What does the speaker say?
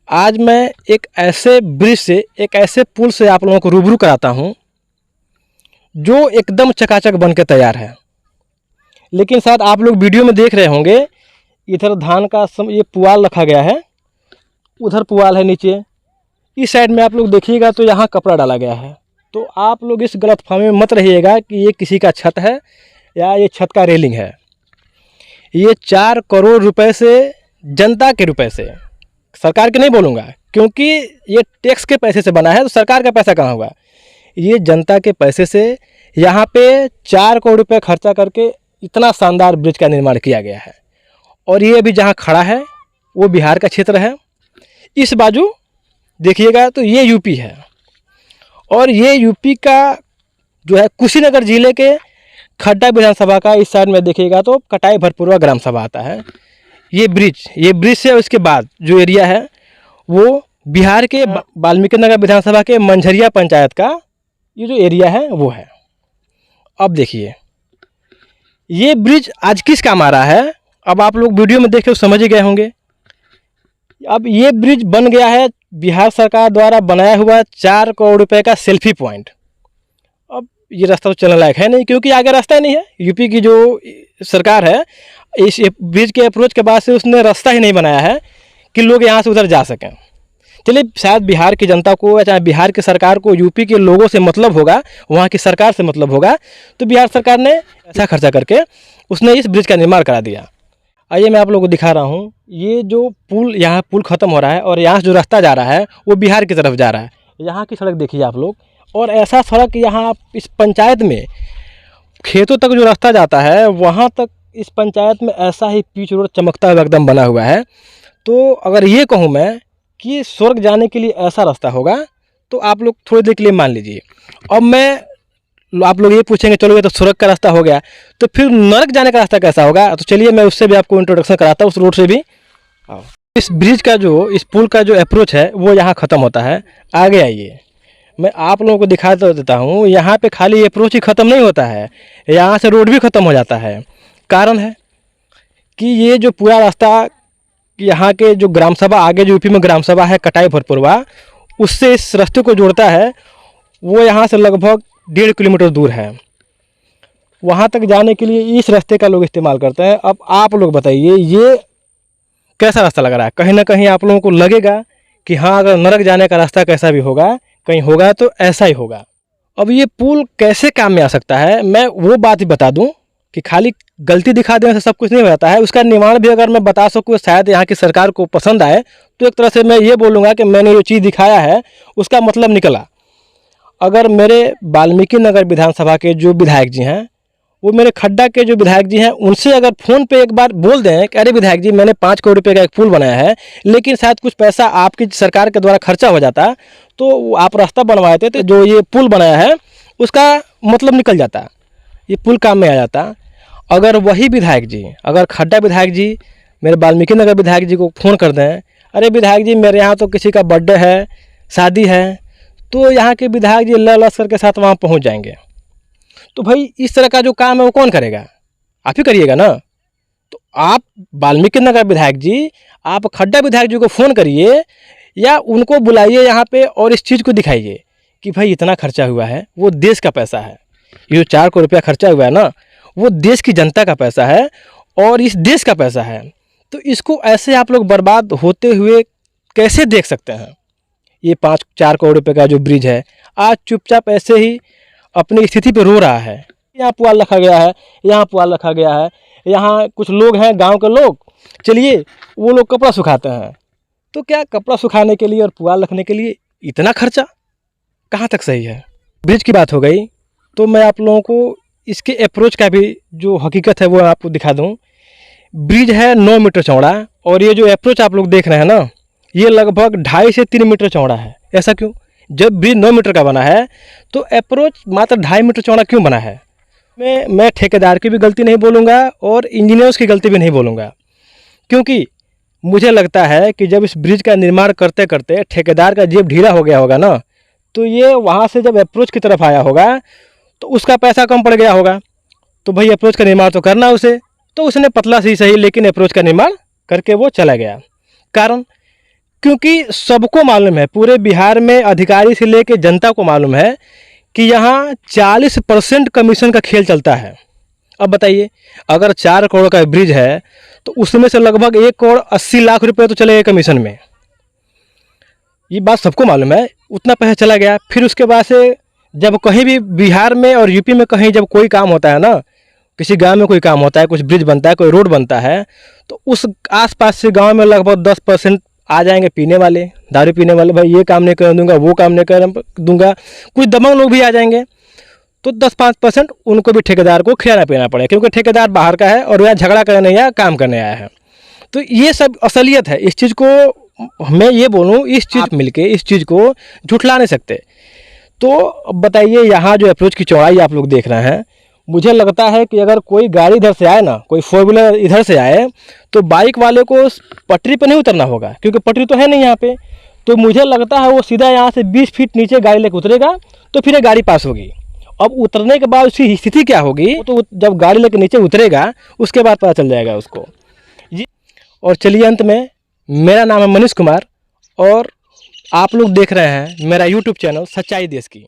आज मैं एक ऐसे ब्रिज से, एक ऐसे पुल से आप लोगों को रूबरू कराता हूँ जो एकदम चकाचक बन के तैयार है। लेकिन शायद आप लोग वीडियो में देख रहे होंगे, इधर धान का ये पुआल रखा गया है, उधर पुआल है नीचे, इस साइड में आप लोग देखिएगा तो यहाँ कपड़ा डाला गया है। तो आप लोग इस गलतफहमी में मत रहिएगा कि ये किसी का छत है या ये छत का रेलिंग है। ये 4 करोड़ रुपए से, जनता के रुपए से, सरकार के नहीं बोलूँगा क्योंकि ये टैक्स के पैसे से बना है, तो सरकार का पैसा कहाँ होगा। ये जनता के पैसे से यहाँ पे 4 करोड़ रुपए खर्चा करके इतना शानदार ब्रिज का निर्माण किया गया है। और ये अभी जहाँ खड़ा है वो बिहार का क्षेत्र है। इस बाजू देखिएगा तो ये यूपी है, और ये यूपी का जो है कुशीनगर जिले के खड्डा विधानसभा का इस साइड में देखिएगा तो कटाई भरपूरवा ग्राम सभा आता है। ये ब्रिज से उसके बाद जो एरिया है वो बिहार के वाल्मीकि नगर विधानसभा के मंझरिया पंचायत का ये जो एरिया है वो है। अब देखिए ये ब्रिज आज किस काम आ रहा है, अब आप लोग वीडियो में देख के समझ ही गए होंगे। अब ये ब्रिज बन गया है बिहार सरकार द्वारा बनाया हुआ 4 करोड़ रुपए का सेल्फी पॉइंट। अब ये रास्ता तो चलने लायक है नहीं, क्योंकि आगे रास्ता ही नहीं है। यूपी की जो सरकार है इस ब्रिज के अप्रोच के बाद से उसने रास्ता ही नहीं बनाया है कि लोग यहाँ से उधर जा सकें। चलिए, शायद बिहार की जनता को या चाहे बिहार की सरकार को यूपी के लोगों से मतलब होगा, वहाँ की सरकार से मतलब होगा, तो बिहार सरकार ने ऐसा खर्चा करके उसने इस ब्रिज का निर्माण करा दिया। आइए मैं आप लोगों को दिखा रहा हूँ, ये जो पुल, यहाँ पुल ख़त्म हो रहा है और यहाँ से जो रास्ता जा रहा है वो बिहार की तरफ जा रहा है। यहाँ की सड़क देखिए आप लोग, और ऐसा सड़क यहाँ इस पंचायत में खेतों तक जो रास्ता जाता है वहाँ तक इस पंचायत में ऐसा ही पिच रोड चमकता हुआ एकदम बना हुआ है। तो अगर ये कहूँ मैं कि स्वर्ग जाने के लिए ऐसा रास्ता होगा तो आप लोग थोड़ी देर के लिए मान लीजिए। अब आप लोग ये पूछेंगे चलो ये तो स्वर्ग का रास्ता हो गया, तो फिर नरक जाने का रास्ता कैसा होगा। तो चलिए मैं उससे भी आपको इंट्रोडक्शन कराता हूँ, उस रोड से भी। इस ब्रिज का जो, इस पुल का जो अप्रोच है वो यहाँ ख़त्म होता है। आगे आइए, मैं आप लोगों को दिखा देता हूँ। यहाँ पे खाली अप्रोच ही ख़त्म नहीं होता है, यहाँ से रोड भी ख़त्म हो जाता है। कारण है कि ये जो पूरा रास्ता यहाँ के जो ग्राम सभा, आगे जो यूपी में ग्राम सभा है कटाई भरपूरवा, उससे इस रास्ते को जोड़ता है। वो यहाँ से लगभग 1.5 किलोमीटर दूर है। वहाँ तक जाने के लिए इस रास्ते का लोग इस्तेमाल करते हैं। अब आप लोग बताइए ये कैसा रास्ता लग रहा है। कहीं ना कहीं आप लोगों को लगेगा कि हाँ, अगर नरक जाने का रास्ता कैसा भी होगा, कहीं होगा तो ऐसा ही होगा। अब ये पुल कैसे काम में आ सकता है, मैं वो बात ही बता दूं कि खाली गलती दिखा देने से सब कुछ नहीं हो जाता है। उसका निर्माण भी अगर मैं बता सकूँ, शायद यहाँ की सरकार को पसंद आए, तो एक तरह से मैं ये बोलूँगा कि मैंने ये चीज़ दिखाया है उसका मतलब निकला। अगर मेरे वाल्मीकि नगर विधानसभा के जो विधायक जी हैं, वो मेरे खड्डा के जो विधायक जी हैं, उनसे अगर फ़ोन पे एक बार बोल दें कि अरे विधायक जी, मैंने 5 करोड़ रुपए का एक पुल बनाया है, लेकिन शायद कुछ पैसा आपकी सरकार के द्वारा खर्चा हो जाता तो आप रास्ता बनवाए थे, तो जो ये पुल बनाया है उसका मतलब निकल जाता, ये पुल काम में आ जाता। अगर वही विधायक जी, अगर खड्डा विधायक जी मेरे वाल्मीकि नगर विधायक जी को फ़ोन कर दें, अरे विधायक जी मेरे यहाँ तो किसी का बर्थडे है, शादी है, तो यहाँ के विधायक जी लश्कर के साथ वहाँ पहुँच जाएंगे। तो भाई इस तरह का जो काम है वो कौन करेगा, आप ही करिएगा ना। तो आप वाल्मीकि नगर विधायक जी, आप खड्डा विधायक जी को फ़ोन करिए या उनको बुलाइए यहाँ पे, और इस चीज़ को दिखाइए कि भाई इतना खर्चा हुआ है, वो देश का पैसा है। ये जो 4 करोड़ रुपया खर्चा हुआ है ना, वो देश की जनता का पैसा है और इस देश का पैसा है। तो इसको ऐसे आप लोग बर्बाद होते हुए कैसे देख सकते हैं। ये 4 करोड़ रुपए का जो ब्रिज है आज चुपचाप ऐसे ही अपनी स्थिति पे रो रहा है। यहाँ पुआल रखा गया है, यहाँ पुआल रखा गया है, यहाँ कुछ लोग हैं गांव के लोग, चलिए वो लोग कपड़ा सुखाते हैं। तो क्या कपड़ा सुखाने के लिए और पुआल रखने के लिए इतना खर्चा कहाँ तक सही है। ब्रिज की बात हो गई, तो मैं आप लोगों को इसके अप्रोच का भी जो हकीकत है वो आपको दिखा दूँ। ब्रिज है 9 मीटर चौड़ा, और ये जो अप्रोच आप लोग देख रहे हैं ना, ये लगभग 2.5 से 3 मीटर चौड़ा है। ऐसा क्यों? जब ब्रिज 9 मीटर का बना है तो अप्रोच मात्र 2.5 मीटर चौड़ा क्यों बना है। मैं ठेकेदार की भी गलती नहीं बोलूँगा और इंजीनियर्स की गलती भी नहीं बोलूँगा, क्योंकि मुझे लगता है कि जब इस ब्रिज का निर्माण करते करते ठेकेदार का जेब ढीला हो गया होगा ना, तो ये वहाँ से जब अप्रोच की तरफ आया होगा तो उसका पैसा कम पड़ गया होगा। तो भाई अप्रोच का निर्माण तो करना उसे, तो उसने पतला सी सही लेकिन अप्रोच का निर्माण करके वो चला गया। कारण क्योंकि सबको मालूम है, पूरे बिहार में अधिकारी से लेकर जनता को मालूम है कि यहाँ 40% कमीशन का खेल चलता है। अब बताइए, अगर 4 करोड़ का ब्रिज है तो उसमें से लगभग 1 करोड़ 80 लाख रुपए तो चले गए कमीशन में। ये बात सबको मालूम है, उतना पैसा चला गया। फिर उसके बाद से जब कहीं भी बिहार में और यूपी में कहीं जब कोई काम होता है ना, किसी गांव में कोई काम होता है, कुछ ब्रिज बनता है, कोई रोड बनता है, तो उस आसपास से गांव में लगभग 10% आ जाएंगे पीने वाले, दारू पीने वाले, भाई ये काम नहीं कर दूंगा, वो काम नहीं कर दूंगा। कुछ दबंग लोग भी आ जाएंगे, तो 10-5% उनको भी ठेकेदार को खिलाना पिलाना पड़ेगा, क्योंकि ठेकेदार बाहर का है और यहाँ झगड़ा करने या काम करने आया है। तो ये सब असलियत है। इस चीज़ को मैं ये बोलूँ, इस चीज़ मिलके इस चीज़ को झुठला नहीं सकते। तो बताइए, यहाँ जो अप्रोच की चौड़ाई आप लोग देख रहे हैं, मुझे लगता है कि अगर कोई गाड़ी इधर से आए ना, कोई 4 व्हीलर इधर से आए, तो बाइक वाले को पटरी पर नहीं उतरना होगा, क्योंकि पटरी तो है नहीं यहाँ पे। तो मुझे लगता है वो सीधा यहाँ से 20 फीट नीचे गाड़ी लेकर उतरेगा, तो फिर ये गाड़ी पास होगी। अब उतरने के बाद उसकी स्थिति क्या होगी, तो जब गाड़ी लेकर नीचे उतरेगा उसके बाद पता चल जाएगा उसको जी। और चलिए, अंत में मेरा नाम है मनीष कुमार और आप लोग देख रहे हैं मेरा यूट्यूब चैनल सच्चाई देश की।